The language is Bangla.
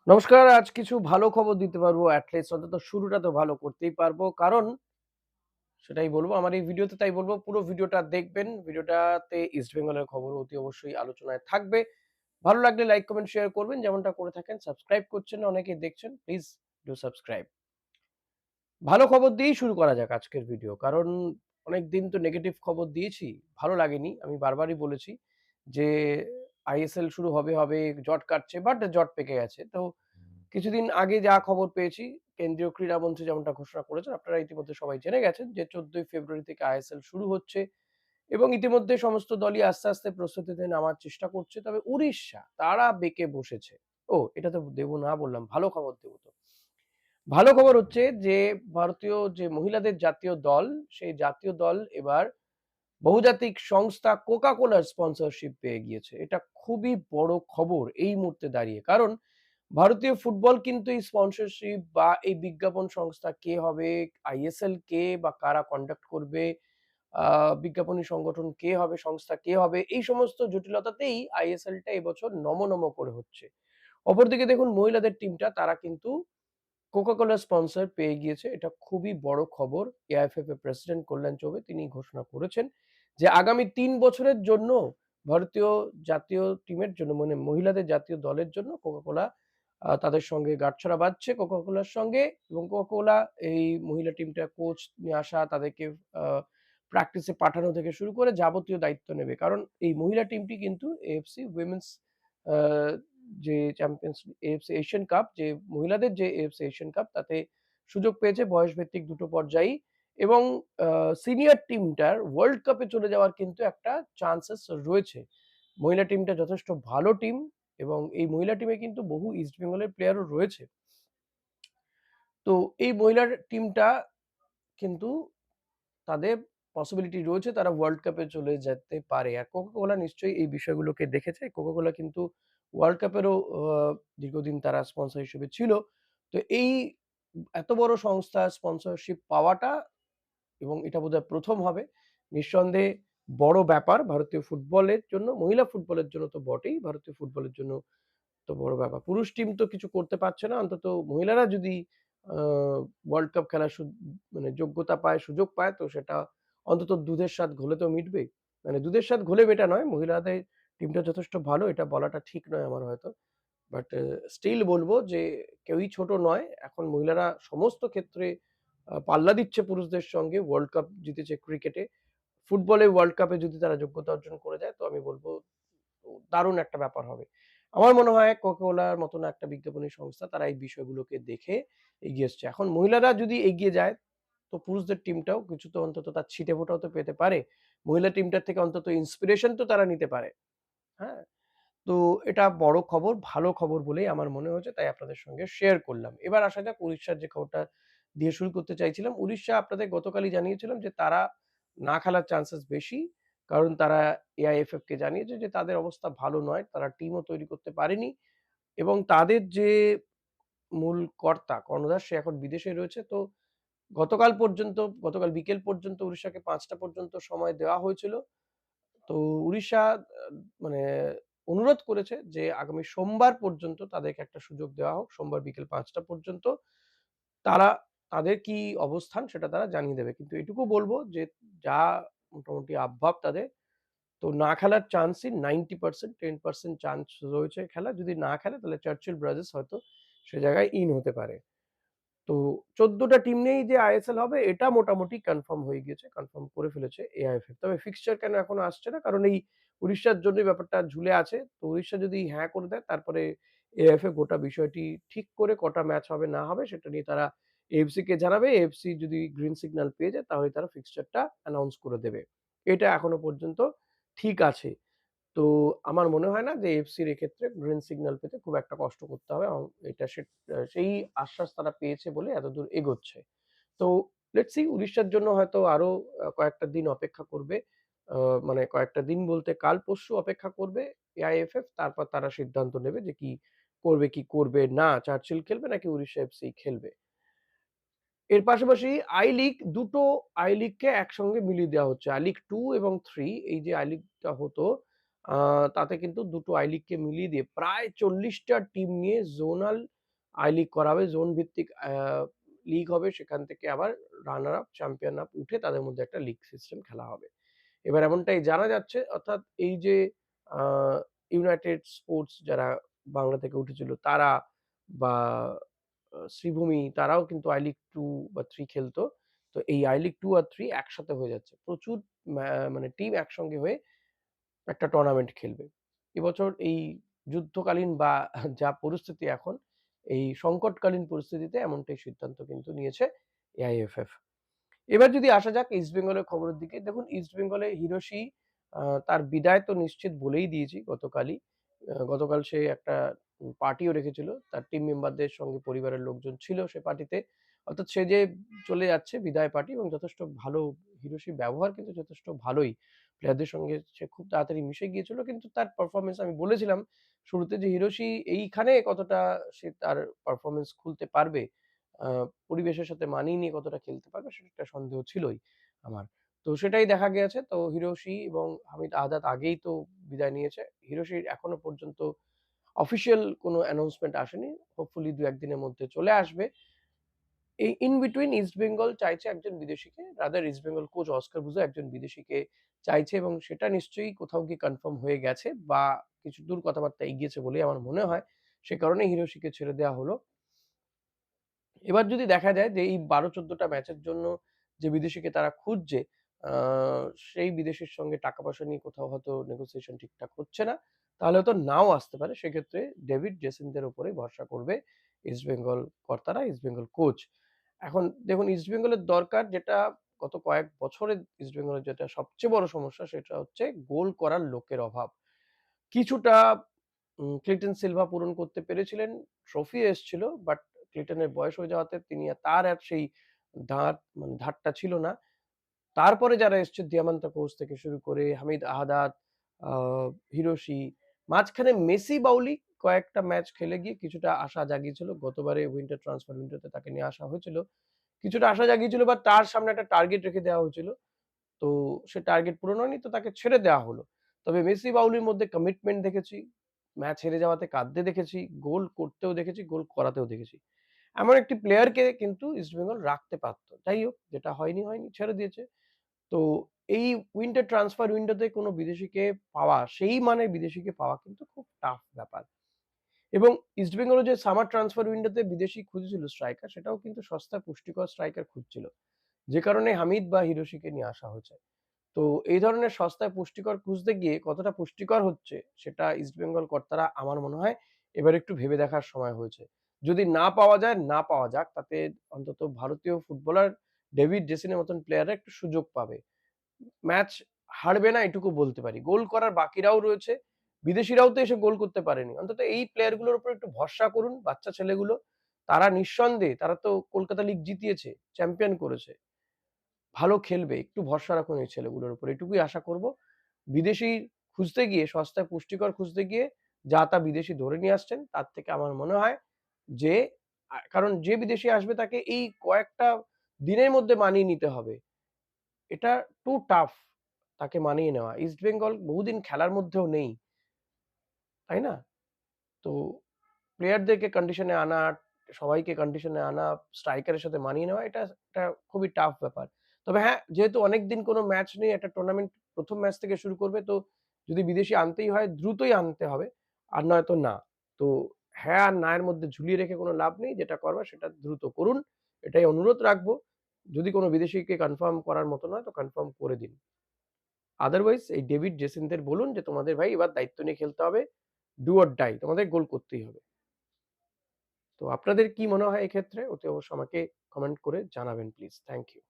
নমস্কার। আজ কিছু ভালো খবর দিতে পারবো। এটলিস্ট অন্তত শুরুটা তো ভালো করতেই পারবো। কারণ সেটাই বলবো। আমার এই ভিডিওতে তাই বলবো পুরো ভিডিওটা দেখবেন। ভিডিওটাতে ইস্ট বেঙ্গলের খবর অতি অবশ্যই আলোচনায় থাকবে। ভালো লাগলে লাইক, কমেন্ট, শেয়ার করবেন যেমনটা করে থাকেন। সাবস্ক্রাইব করছেন না অনেকেই দেখছেন। Please do subscribe. ভালো খবর দিয়েই শুরু করা যাক আজকের ভিডিও। কারণ অনেকদিন তো নেগেটিভ খবর দিয়েছি। ভালো লাগেনি। আমি বারবারই বলেছি যে আইএসএল শুরু হবে, জট কাটছে বাট জট পেকে গেছে। তো কিছুদিন আগে যা খবর পেয়েছি, কেন্দ্রীয় ক্রীড়ামন্ত্রী যেমনটা ঘোষণা করেছেন, আপনারা ইতিমধ্যে সবাই জেনে গেছেন যে ১৪ই ফেব্রুয়ারি থেকে আইএসএল শুরু হচ্ছে এবং ইতিমধ্যে সমস্ত দলই আস্তে প্রস্তুতিতে নামার চেষ্টা করছে। তবে উড়িষ্যা তারা বেঁকে বসেছে। এটা তো দেব না বললাম, ভালো খবর দেব তো। ভালো খবর হচ্ছে যে ভারতীয় যে মহিলাদের জাতীয় দল, সেই জাতীয় দল এবার বহুজাতিক সংস্থা কোকা কোলার স্পন্সরশিপ পেয়ে গিয়েছে। এটা খুবই বড় খবর এই মুহূর্তে দাঁড়িয়ে। কারণ ভারতীয় ফুটবল কিন্তু এই স্পন্সরশিপ বা এই বিজ্ঞাপন সংস্থা কে হবে, আইএসএল কে বা কারা কন্ডাক্ট করবে, বিজ্ঞাপনী সংগঠন কে হবে, সংস্থা কে হবে, এই সমস্ত জটিলতাতেই আইএসএলটা এবছর নম করে হচ্ছে। অপরদিকে দেখুন মহিলাদের টিমটা তারা কিন্তু কোকা কোলা স্পন্সর পেয়ে গিয়েছে। এটা খুবই বড় খবর। এআইএফএফ এর প্রেসিডেন্ট কল্যাণ চৌবে তিনি ঘোষণা করেছেন যে আগামী ৩ বছরের জন্য ভারতীয় জাতীয় টিমের জন্য মানে মহিলাদের জাতীয় দলের জন্য কোকা কোলা তাদের সঙ্গে গাঁটছড়া বাঁধছে কোকা কোলার সঙ্গে এবং কোকা কোলা এই মহিলা টিমটা কোচ নিয়ে আসা, তাদেরকে আ প্র্যাকটিসে পাঠানো থেকে শুরু করে যাবতীয় দায়িত্ব নেবে। কারণ এই মহিলা টিমটি কিন্তু এএফসি উইমেনস আ যে চ্যাম্পিয়ন্স এএফসি এশিয়ান কাপ যে মহিলাদের যে এএফসি এশিয়ান কাপ তাতে সুযোগ পেয়েছে বয়সভিত্তিক দুটো পর্যায়েই এবং সিনিয়র টিমটার ওয়ার্ল্ড কাপে চলে যাওয়ার কিন্তু একটা চান্সেস রয়েছে। মহিলা টিমটা যথেষ্ট ভালো টিম এবং এই মহিলা টিমে কিন্তু বহু ইস্ট বেঙ্গলের প্লেয়ারও রয়েছে। তো এই মহিলার টিমটা কিন্তু তাদের পসিবিলিটি রয়েছে তারা ওয়ার্ল্ড কাপে চলে যেতে পারে। আর কোকা-কোলা নিশ্চয়ই এই বিষয়গুলোকে দেখেছে। কোকা-কোলা কিন্তু ওয়ার্ল্ড কাপেরও দীর্ঘদিন তারা স্পন্সর হিসেবে ছিল। তো এই এত বড় সংস্থা স্পন্সরশিপ পাওয়াটা এবং এটা বোধহয় ১ম হবে। নিঃসন্দেহে বড় ব্যাপার ভারতীয় ফুটবলের জন্য, মহিলা ফুটবলের জন্য তো বটেই, ভারতীয় ফুটবলের জন্য তো বড় ব্যাপার। পুরুষ টিম তো কিছু করতে পারছে না। অন্তত মহিলারা যদি আ ওয়ার্ল্ড কাপ খেলার মানে যোগ্যতা পায়, সুযোগ পায় তো সেটা অন্তত দুধের স্বাদ ঘোলে তো মিটবেই। মানে দুধের স্বাদ ঘোলে মেটা নয়, মহিলাদের টিমটা যথেষ্ট ভালো এটা বলাটা ঠিক নয় আমার হয়তো। বাট স্টিল বলব যে কেউই ছোট নয়। এখন মহিলারা সমস্ত ক্ষেত্রে পাল্লা দিচ্ছে পুরুষদের সঙ্গে। ওয়ার্ল্ড কাপ জিতেছে ক্রিকেটে। ফুটবলে ওয়ার্ল্ড কাপে যদি তারা যোগ্যতা অর্জন করে যায় তো আমি বলব দারুণ একটা ব্যাপার হবে। আমার মনে হয় কোকা-কোলার মতন একটা বিজ্ঞাপনী সংস্থা তারা এই বিষয়গুলোকে দেখে এগিয়ে এসছে। এখন মহিলারা যদি এগিয়ে যায় তো পুরুষদের টিমটাও কিছু তো অন্তত তার ছিটেফোঁটাও তো পেতে পারে। মহিলা টিমটার থেকে অন্তত ইন্সপিরেশন তো তারা নিতে পারে। হ্যাঁ? তো এটা বড় খবর, ভালো খবর বলেই আমার মনে হয়েছে তাই আপনাদের সঙ্গে শেয়ার করলাম। এবার আসা যাক উড়িষ্যার যে খবরটা দিয়ে শুরু করতে চাইছিলাম। উড়িষ্যা আপনাদের গতকালই জানিয়েছিলাম যে তারা না খেলার চান্সেস বেশি। কারণ তারা এআইএফএফ কে জানিয়েছে যে তাদের অবস্থা ভালো নয়। তারা টিমও তৈরি করতে পারেনি এবং তাদের যে মূল কর্তা কর্ণধার সে এখন বিদেশে রয়েছে। তো গতকাল বিকেল পর্যন্ত উড়িষ্যাকে ৫ টা পর্যন্ত সময় দেওয়া হয়েছিল। তো উড়িষ্যা মানে অনুরোধ করেছে যে আগামী সোমবার পর্যন্ত তাদেরকে একটা সুযোগ দেওয়া হোক। সোমবার বিকেল ৫ টা পর্যন্ত। তারা তাদের কি অবস্থান সেটা তারা জানিয়ে দেবে। কিন্তু এটুকু বলব যে যা মোটামুটি আবভাব তাদের, তো না খেলার চান্সই 90% 10% চান্স রয়েছে খেলার। যদি না খেলে তাহলে চার্চিল ব্রাদার্স হয়তো সে জায়গায় ইন হতে পারে। তো ১৪ টা টিম নিয়েই যে আইএসএল হবে এটা মোটামুটি কনফার্ম হয়ে গিয়েছে। কনফার্ম করে ফেলেছে এআইএফএ। তবে ফিক্সচার কেন এখনো আসছে না? কারণ এই উড়িষ্যার জন্যই ব্যাপারটা ঝুলে আছে। তো উড়িষ্যা যদি হ্যাঁ করে দেয় তারপরে এআইএফএ গোটা বিষয়টি ঠিক করে কটা ম্যাচ হবে না হবে সেটা নিয়ে তারা এএফসি কে জানাবে। এএফসি যদি গ্রিন সিগন্যাল পেয়ে যায় তাহলে তারা ফিক্সচারটা অ্যানাউন্স করে দেবে। এটা এখনো পর্যন্ত ঠিক আছে। তো আমার মনে হয় না যে এফসির এক্ষেত্রে গ্রিন সিগন্যাল পেতে খুব একটা কষ্ট করতে হবে। এটা সেই আশ্বাস তারা পেয়েছে বলে এতদূর এগোচ্ছে। তো লেটস সি উড়িষ্যার জন্য হয়তো আরো কয়েকটা দিন অপেক্ষা করবে। আ মানে কয়েকটা দিন বলতে কাল পরশু অপেক্ষা করবে এআইএফএফ তারপর তারা সিদ্ধান্ত নেবে যে কি করবে, কি করবে না। চার্চিল খেলবে নাকি উড়িষ্যা এফসি খেলবে। এর পাশাপাশি আই লিগ দুটো আই লিগকে একসঙ্গে মিলিয়ে দেওয়া হচ্ছে। আই লিগ 2 এবং 3 এই যে আই লিগটা হতো তাতে কিন্তু দুটো আই লিগকে মিলিয়ে দিয়ে প্রায় ৪০ টা টিম নিয়ে জোনাল আই লিগ করা হবে, জোন ভিত্তিক লিগ হবে, সেখান থেকে আবার রানার আপ, চ্যাম্পিয়ন আপ উঠে তাদের মধ্যে একটা লিগ সিস্টেম খেলা হবে। এবার এমনটাই জানা যাচ্ছে, অর্থাৎ এই যে আ ইউনাইটেড স্পোর্টস যারা বাংলা থেকে উঠেছিল তারা বা শ্রীভূমি তারাও কিন্তু আই লিগ 2 বা 3 খেলতো। তো এই আই লিগ 2 আর 3 একসাথে হয়ে যাচ্ছে। প্রচুর ম্যা মানে টিম একসঙ্গে হয়ে একটা টুর্নামেন্ট খেলবে। এবছর এই যুদ্ধকালীন বা যা পরিস্থিতি এখন, এই সংকটকালীন পরিস্থিতিতে এমনটাই সিদ্ধান্ত কিন্তু নিয়েছে এআইএফএফ। এবার যদি আসা যাক ইস্ট বেঙ্গলের খবরের দিকে। দেখুন ইস্ট বেঙ্গলে হিরোশি তার বিদায় তো নিশ্চিত বলেই দিয়েছি গতকালই। গতকাল সে একটা পার্টিও রেখেছিল। তার টিম মেম্বারদের সঙ্গে পরিবারের লোকজন ছিল সে পার্টিতে। অর্থাৎ সে যে চলে যাচ্ছে বিদায় পার্টি এবং যথেষ্ট ভালো হিরোশির ব্যবহার কিন্তু যথেষ্ট ভালোই। প্লেয়ারদের সঙ্গে সে খুব তাড়াতাড়ি মিশে গিয়েছিল। কিন্তু তার পারফরম্যান্স আমি বলেছিলাম শুরুতে যে হিরোশি এইখানে কতটা সে তার পারফরম্যান্স খুলতে পারবে, আ পরিবেশের সাথে মানিয়ে নিয়ে কতটা খেলতে পারবে সেটা একটা সন্দেহ ছিলই আমার। তো সেটাই দেখা গিয়েছে। তো হিরোশি এবং হামিদ আহাদাদ আগেই তো বিদায় নিয়েছে। হিরোশির এখনো পর্যন্ত অফিসিয়াল কোনো অ্যানাউন্সমেন্ট আসেনি। হোপফুলি ২-১ দিনের মধ্যে চলে আসবে। এই ইন বিটুইন ইস্ট বেঙ্গল চাইছে একজন বিদেশিকে, rather East Bengal coach Oscar Bruzon একজন বিদেশিকে চাইছে এবং সেটা নিশ্চয়ই কোথাও গিয়ে কনফার্ম হয়ে গেছে বা কিছুদূর কথাবার্তা এগিয়েছে বলেই আমার মনে হয়। সে কারণেই হিরোশিকে ছেড়ে দেয়া হলো। এবার যদি দেখা যায় যে এই ১২-১৪ টা ম্যাচের জন্য যে বিদেশিকে তারা খুঁজছে, আ সেই বিদেশির সঙ্গে টাকা-পয়সা নিয়ে কোথাও হয়তো নেগোসিয়েশন ঠিকঠাক হচ্ছে না। তাহলে হয়তো নাও আসতে পারে। সেক্ষেত্রে ডেভিড জেসিনদের উপরেই ভরসা করবে ইস্টবেঙ্গল কর্তারা, ইস্টবেঙ্গল কোচ। এখন দেখুন ইস্টবেঙ্গলের দরকার যেটা গত কয়েক বছরে ইস্টবেঙ্গলের যেটা সবচেয়ে বড় সমস্যা সেটা হচ্ছে গোল করার লোকের অভাব। কিছুটা ক্লিটন সিলভা পূরণ করতে পেরেছিলেন। ট্রফি এসছিল বাট ক্লিটনের বয়স হয়ে যাওয়াতে তার আর সেই ধারটা ছিল না। তারপরে যারা এসছে দিয়ামান্তা কোচ থেকে শুরু করে হামিদ আহাদাদ, আ হিরোশি, মাঝখানে মেসি বাউলি কয়েকটা ম্যাচ খেলে গিয়ে কিছুটা আশা জাগিয়েছিল। গতবারে উইন্টার ট্রান্সফার উইন্ডোতে তাকে নিয়ে আসা হয়েছিল। কিছুটা আশা জাগিয়েছিল বা তার সামনে একটা টার্গেট রেখে দেওয়া হয়েছিল। তো সে টার্গেট পূরণ হয়নি তো তাকে ছেড়ে দেওয়া হলো। তবে মেসি বাউলির মধ্যে কমিটমেন্ট দেখেছি, ম্যাচ হেরে যাওয়াতে কাঁদতে দেখেছি, গোল করতেও দেখেছি, গোল করাতেও দেখেছি। এমন একটি প্লেয়ারকে কিন্তু ইস্টবেঙ্গল রাখতে পারত। যাই হোক যেটা হয়নি, হয়নি ছেড়ে দিয়েছে। তো এই উইন্টার ট্রান্সফার উইন্ডোতে কোনো বিদেশিকে পাওয়া, সেই মানের বিদেশিকে পাওয়া কিন্তু খুব টাফ ব্যাপার। এবং ইস্টবেঙ্গলও যে সামার ট্রান্সফার উইন্ডোতে বিদেশি খুঁজেছিল স্ট্রাইকার সেটাও কিন্তু সস্তা পুষ্টিকর স্ট্রাইকার খুঁজছিল। যে কারণে হামিদ বা হিরোশিকে নিয়ে আসা হয়েছে। তো এই ধরনের সস্তায় পুষ্টিকর খুঁজতে গিয়ে কতটা পুষ্টিকর হচ্ছে সেটা ইস্টবেঙ্গল কর্তারা আমার মনে হয় এবার একটু ভেবে দেখার সময় হয়েছে। যদি না পাওয়া যায়, না পাওয়া যাক তাতে অন্তত ভারতীয় ফুটবলার ডেভিড জেসিনের মতন প্লেয়াররা একটু সুযোগ পাবে। ম্যাচ হারবে না এটুকু বলতে পারি। গোল করার বাকিরাও রয়েছে। বিদেশিরাও তো এসে গোল করতে পারেনি। অন্তত এই প্লেয়ারগুলোর উপর একটু ভরসা করুন বাচ্চা ছেলেগুলো। তারা নিঃসন্দেহে তারা তো কলকাতা লিগ জিতিয়েছে, চ্যাম্পিয়ন করেছে। ভালো খেলবে। একটু ভরসা রাখুন এই ছেলেগুলোর উপর। এটুকুই আশা করব। বিদেশি খুঁজতে গিয়ে সস্তায় পুষ্টিকর খুঁজতে গিয়ে যা তা বিদেশি ধরে নিয়ে আসছেন তার থেকে আমার মনে হয় যে কারণ যে বিদেশি আসবে তাকে এই কয়েকটা দিনের মধ্যে মানিয়ে নিতে হবে। এটা টু টাফ তাকে মানিয়ে নেওয়া। ইস্ট বেঙ্গল বহুদিন খেলার মধ্যেও নেই। তাই না? তো প্লেয়ারদেরকে কন্ডিশনে আনা, সবাইকে কন্ডিশনে আনা, স্ট্রাইকারের সাথে মানিয়ে নেওয়া এটা একটা খুবই টাফ ব্যাপার। তবে হ্যাঁ, যেহেতু অনেকদিন কোনো ম্যাচ নেই, একটা টুর্নামেন্ট ১ম ম্যাচ থেকে শুরু করবে তো যদি বিদেশি আনতেই হয় দ্রুতই আনতে হবে। আর নয়তো না। তো হ্যাঁ আর না এর মধ্যে ঝুলিয়ে রেখে কোনো লাভ নেই। যেটা করবার সেটা দ্রুত করুন। এটাই অনুরোধ রাখবো। যদি কোনো বিদেশিকে কনফার্ম করার মতো নয় তো কনফার্ম করে দিন। আদারওয়াইজ এই ডেভিড জেসিনদের বলুন যে তোমাদের ভাই এবার দায়িত্ব নিয়ে খেলতে হবে। ডু অর ডাই তোমাদের গোল করতেই হবে। তো আপনাদের কি মনে হয় এক্ষেত্রে? অতি অবশ্যই আমাকে কমেন্ট করে জানাবেন প্লিজ। Thank you.